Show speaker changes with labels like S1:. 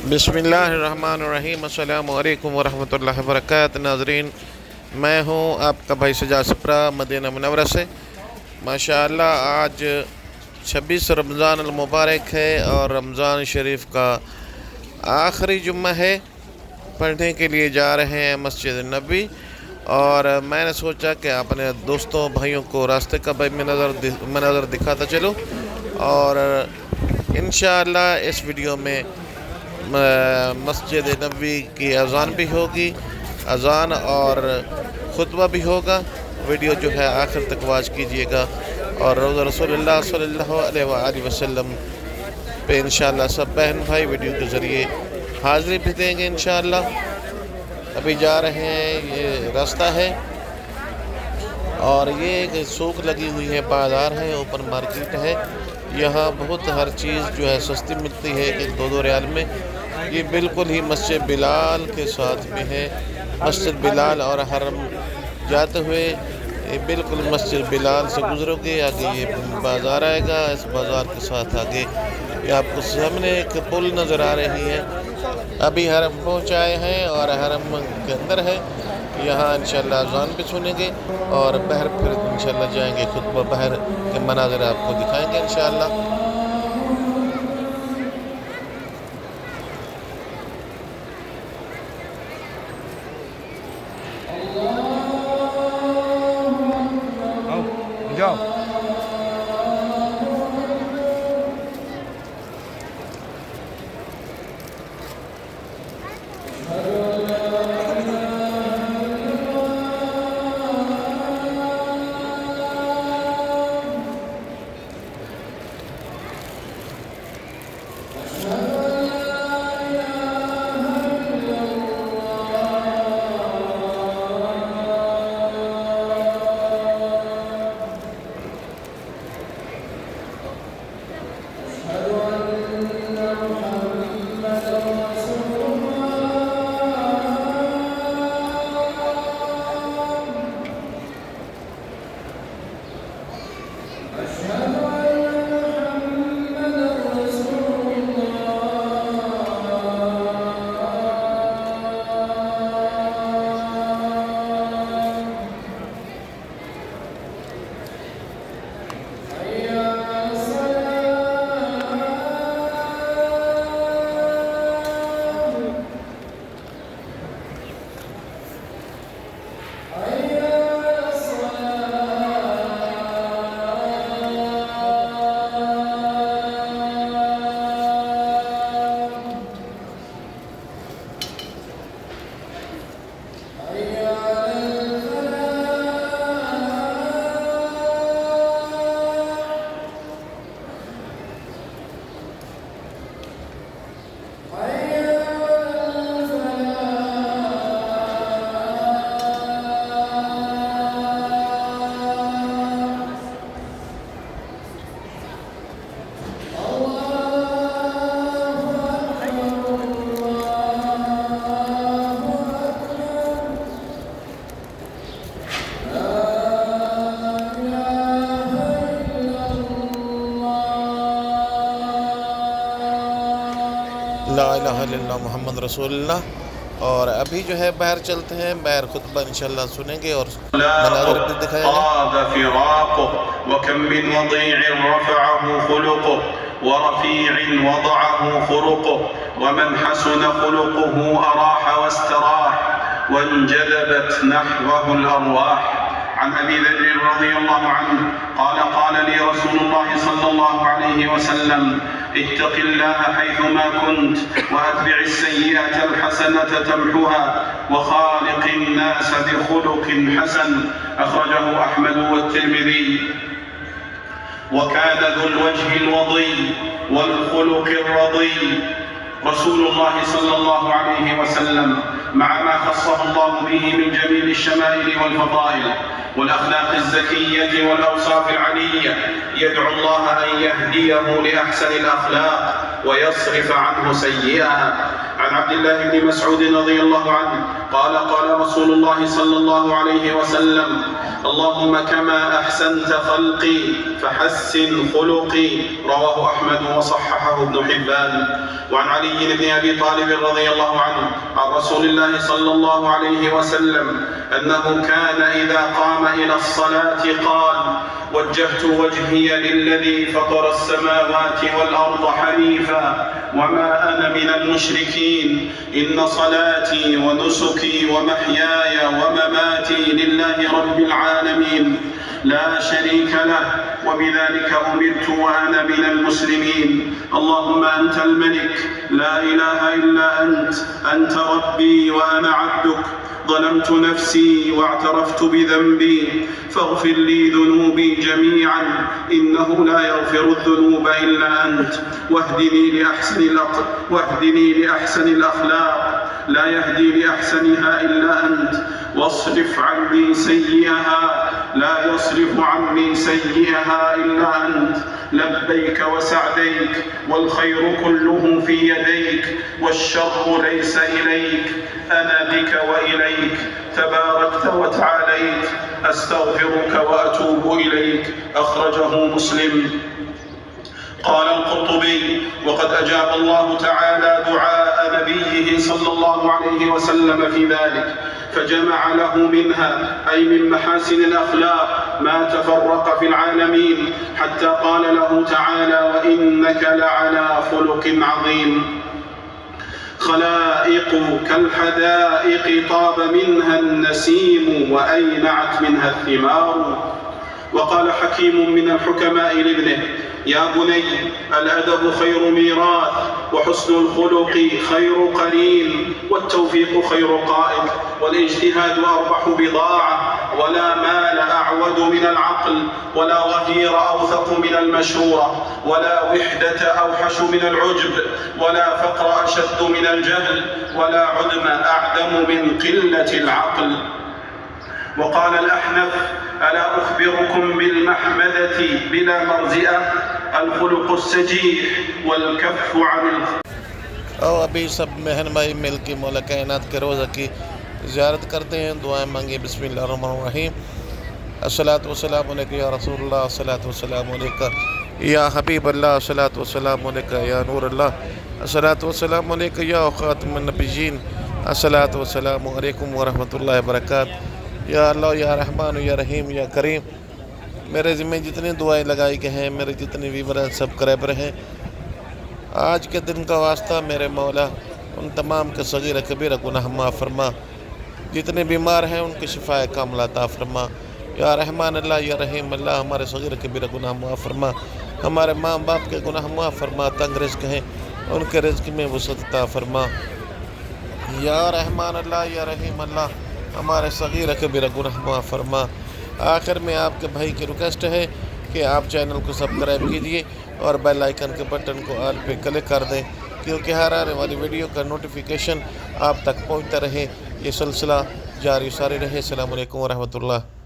S1: बिस्मिल्लाहिर्रहमानिर्रहीम। अस्सलामु अलैकुम वरहमतुल्लाहि वबरकातुहू। नाज़रीन, मैं हूँ आपका भाई सजाद सप्रा मदीना मुनव्वरा से। माशाअल्लाह आज 26 रमज़ान अल मुबारक है और रमज़ान शरीफ का आखिरी जुम्मा है। पढ़ने के लिए जा रहे हैं मस्जिद नबी और मैंने सोचा कि अपने दोस्तों भाइयों को रास्ते का भाई नज़र दिखाता चलो और इंशाअल्लाह इस वीडियो में मस्जिद नबी की अज़ान भी होगी, अज़ान और खुतबा भी होगा। वीडियो जो है आखिर तक वाच कीजिएगा और रोज़ा रसूलुल्लाह सल्लल्लाहु अलैहि वसल्लम पे इंशाअल्लाह सब बहन भाई वीडियो के ज़रिए हाज़िरी भी देंगे इंशाअल्लाह। अभी जा रहे हैं, ये रास्ता है और ये एक सूक लगी हुई है, बाज़ार है, ऊपर मार्केट है। यहाँ बहुत हर चीज़ जो है सस्ती मिलती है कि 2-2 रियाल में। ये बिल्कुल ही मस्जिद बिलाल के साथ में है। मस्जिद बिलाल और हरम जाते हुए ये बिल्कुल मस्जिद बिलाल से गुजरोगे, आगे ये बाज़ार आएगा। इस बाज़ार के साथ आगे ये आपको सामने एक पुल नज़र आ रही है। अभी हरम पहुँचाए हैं और हरम के अंदर है। यहाँ इंशाअल्लाह अज़ान भी सुनेंगे और बाहर फिर इंशाअल्लाह जाएंगे, खुतबा बाहर के मनाज़र आपको दिखाएंगे इंशाअल्लाह।
S2: जाओ।
S1: ला इलाहा इल्लल्लाह मुहम्मद रसूलुल्लाह। और अभी जो है बाहर चलते हैं, बाहर खुतबा इंशाअल्लाह सुनेंगे और मनाज़िर भी दिखाएंगे।
S3: عن أبي ذر رضي الله عنه قال قال لي رسول الله صلى الله عليه وسلم اتق الله حيثما كنت وأتبع السيئة الحسنة تمحها وخالق الناس بخلق حسن. أخرجه أحمد والترمذي. وكان ذو الوجه الوضي والخلق الرضي رسول الله صلى الله عليه وسلم مع ما خصه الله به من جميل الشمائل والفضائل والأخلاق الزكية والأوصاف العلية. يدعو الله أن يهديه لأحسن الأخلاق ويصرف عنه سيئها. عن عبد الله بن مسعود رضي الله عنه قال قال رسول الله صلى الله عليه وسلم اللهم كما أحسنت خلقي فحسن خلقي. رواه أحمد وصححه ابن حبان. وعن علي بن أبي طالب رضي الله عنه عن رسول الله صلى الله عليه وسلم أنه كان إذا قام إلى الصلاة قال: وجهت وجهي للذي فطر السماوات والأرض حنيفا وما أنا من المشركين إن صلاتي ونسكي ومحياي ومماتي لله رب العالمين لا شريك له وبذلك أمرت وأنا من المسلمين. اللهم أنت الملك لا إله إلا أنت ربي وأنا عبدك ظلمت نفسي واعترفت بذنبي فاغفر لي ذنوبي جميعا إنه لا يغفر الذنوب إلا أنت واهدني لأحسن الأخلاق لا يهدي لأحسنها إلا أنت واصرف عني سيئها لا يصرف عني سيئها إلا أنت. لبيك وسعديك والخير كله في يديك والشر ليس إليك أنا بك وإليك تباركت وتعاليت أستغفرك وأتوب إليك. أخرجه مسلم. قال القرطبي: وقد أجاب الله تعالى دعاء نبيه صلى الله عليه وسلم في ذلك فجمع له منها أي من محاسن الأخلاق ما تفرق في العالمين حتى قال له تعالى: وإنك لعلى خلق عظيم. خلائق كالحدائق طاب منها النسيم وأينعت منها الثمار. وقال حكيم من الحكماء لابنه: يا بني الأدب خير ميراث وحسن الخلق خير قرين والتوفيق خير قائد والاجتهاد أربح بضاعة ولا مال أعود من العقل ولا ظهير أوثق من المشورة ولا وحدة أوحش من العجب ولا فقر أشد من الجهل ولا عدم أعدم من قلة العقل. وقال الأحنف: ألا أخبركم بالمحمدة بلا مرزئة الخلق السجيح والكف عن
S1: और अभी सब बहन भाई मिल के मौला कायनात के रोज़ा की ज़ियारत करते हैं, दुआएं मांगे। बिस्मिल्लाहिर्रहमानिर्रहीम। अस्सलातु वस्सलामु अलैका या रसूलल्लाह, अस्सलातु वस्सलामु अलैका या हबीबल्लाह, अस्सलातु वस्सलामु अलैका या नूरल्लाह, अस्सलातु वस्सलामु अलैका या खातिमुन नबिय्यीन, अस्सलातु वस्सलामु अलैकुम व रहमतुल्लाहि व बरकातहू। या अल्लाह या रहमान या रहीम या करीम। मेरे ज़िम्मे जितनी दुआएं लगाई गई हैं, मेरे जितने व्यूअर सब्सक्राइबर हैं, आज के दिन का वास्ता मेरे मौला उन तमाम के सगीर कबीर गुनाह माफ़ फरमा। जितने बीमार हैं उनकी शिफाए कामिला अता फरमा। या रहमान अल्लाह या रहीम अल्लाह, हमारे सगीर कबीर गुनाह माफ़ फरमा। हमारे माँ बाप के गुनाह माफ़ फरमा। तंग रिज़्क़ हैं उनके रिज़्क़ में वसअत अता फरमा। या रहमान अल्लाह या रहीम अल्लाह, हमारे सगीर कबीर गुनाह माफ़ फरमा। आखिर में आपके भाई की रिक्वेस्ट है कि आप चैनल को सब्सक्राइब कीजिए और बेल आइकन के बटन को ऑल पे क्लिक कर दें, क्योंकि हर आने वाली वीडियो का नोटिफिकेशन आप तक पहुंचता रहे। ये सिलसिला जारी सारी रहे। अस्सलामु अलैकुम व रहमतुल्लाह।